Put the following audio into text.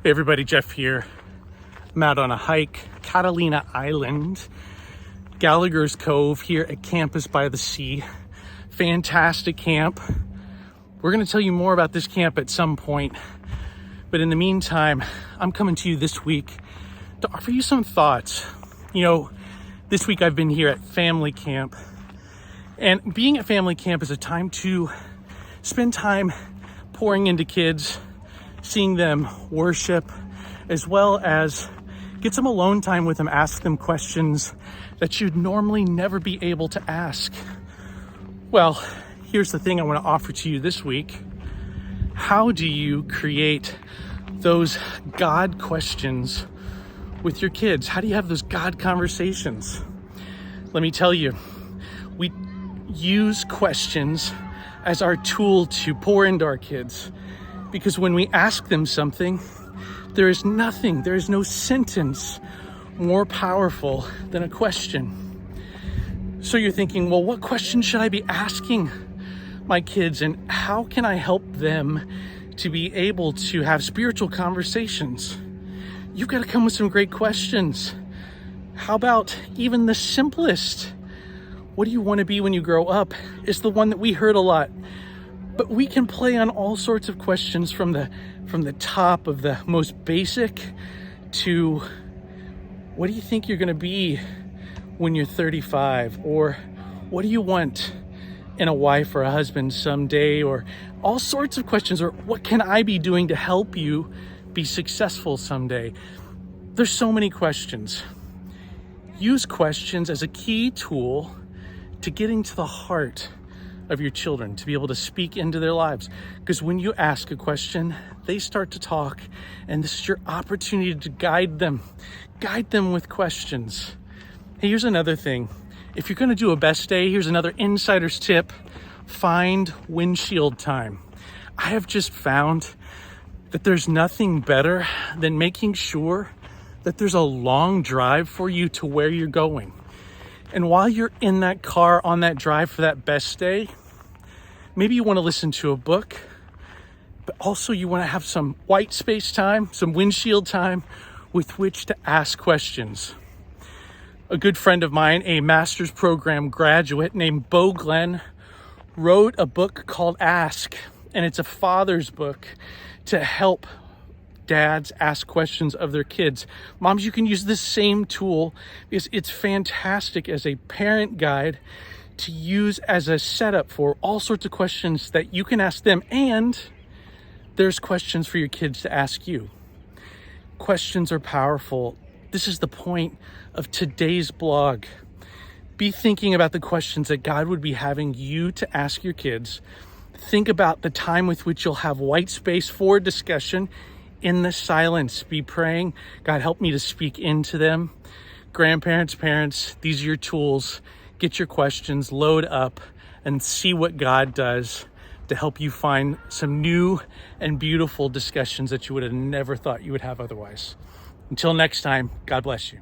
Hey everybody, Jeff here. I'm out on a hike, Catalina Island, Gallagher's Cove here at Campus by the Sea. Fantastic camp. We're going to tell you more about this camp at some point. But in the meantime, I'm coming to you this week to offer you some thoughts. You know, this week I've been here at family camp. And being at family camp is a time to spend time pouring into kids, seeing them worship, as well as get some alone time with them, ask them questions that you'd normally never be able to ask. Well, here's the thing I want to offer to you this week. How do you create those God questions with your kids? How do you have those God conversations? Let me tell you, we use questions as our tool to pour into our kids. Because when we ask them something, there is no sentence more powerful than a question. So you're thinking, well, what question should I be asking my kids, and how can I help them to be able to have spiritual conversations? You've got to come with some great questions. How about even the simplest? What do you want to be when you grow up? Is the one that we heard a lot. But we can play on all sorts of questions from the top of the most basic to what do you think you're going to be when you're 35? Or what do you want in a wife or a husband someday? Or all sorts of questions. Or what can I be doing to help you be successful someday? There's so many questions. Use questions as a key tool to getting to the heart of your children, to be able to speak into their lives. Because when you ask a question, they start to talk, and this is your opportunity to guide them with questions. Hey, here's another thing. If you're going to do a best day, here's another insider's tip. Find windshield time. I have just found that there's nothing better than making sure that there's a long drive for you to where you're going. And while you're in that car on that drive for that best day, maybe you want to listen to a book, but also you want to have some white space time, some windshield time with which to ask questions. A good friend of mine, a master's program graduate named Bo Glenn, wrote a book called Ask, and it's a father's book to help dads ask questions of their kids. Moms, you can use this same tool because it's fantastic as a parent guide to use as a setup for all sorts of questions that you can ask them, and there's questions for your kids to ask you. Questions are powerful. This is the point of today's blog. Be thinking about the questions that God would be having you to ask your kids. Think about the time with which you'll have white space for discussion. In the silence, be praying, God, help me to speak into them. Grandparents, parents, these are your tools. Get your questions, load up, and see what God does to help you find some new and beautiful discussions that you would have never thought you would have otherwise. Until next time, God bless you.